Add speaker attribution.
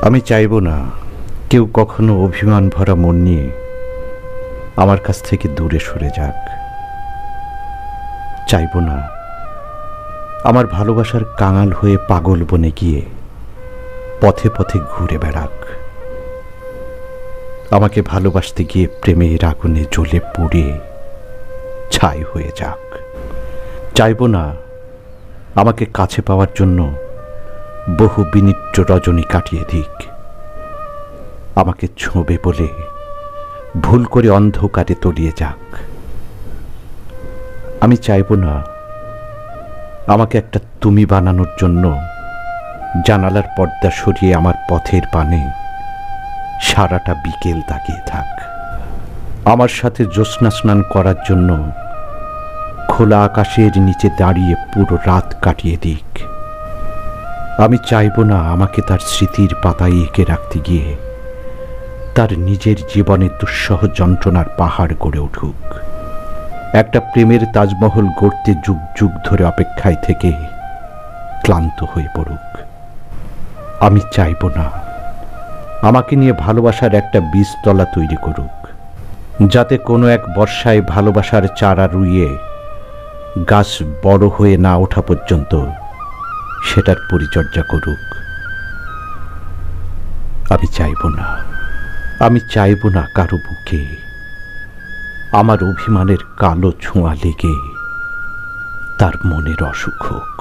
Speaker 1: আমি চাইব না কেউ কখনো অভিমান ভরা মন নিয়ে আমার কাছ থেকে দূরে সরে যাক। চাইব না আমার ভালোবাসার কাঙাল হয়ে পাগল বনে গিয়ে পথে পথে ঘুরে বেড়াক। আমাকে ভালোবাসতে গিয়ে প্রেমের আগুনে জ্বলে পুড়ে ছাই হয়ে যাক। চাইব না আমাকে কাছে পাওয়ার জন্য বহু বিনিদ্র রজনী কাটিয়ে দিক। আমাকে ছোঁবে বলে ভুল করে অন্ধকারে তলিয়ে যাক। আমি চাইব না আমাকে একটা তুমি বানানোর জন্য জানালার পর্দা সরিয়ে আমার পথের পানে সারাটা বিকেল তাকিয়ে থাক। আমার সাথে জ্যোৎস্না স্নান করার জন্য খোলা আকাশের নিচে দাঁড়িয়ে পুরো রাত কাটিয়ে দিক। আমি চাইব না আমাকে তার স্মৃতির পাতায় এঁকে রাখতে গিয়ে তার নিজের জীবনে দুঃসহ যন্ত্রণার পাহাড় গড়ে উঠুক। একটা প্রেমের তাজমহল গড়তে যুগ যুগ ধরে অপেক্ষায় থেকে ক্লান্ত হয়ে পড়ুক। আমি চাইব না আমাকে নিয়ে ভালোবাসার একটা বীজতলা তৈরি করুক, যাতে কোনো এক বর্ষায় ভালোবাসার চারা রুইয়ে গাছ বড় হয়ে না ওঠা পর্যন্ত সেটার পরিচর্যা করুক। আমি চাইব না কারো বুকে আমার অভিমানের কালো ছোঁয়া লেগে তার মনের অসুখ হোক।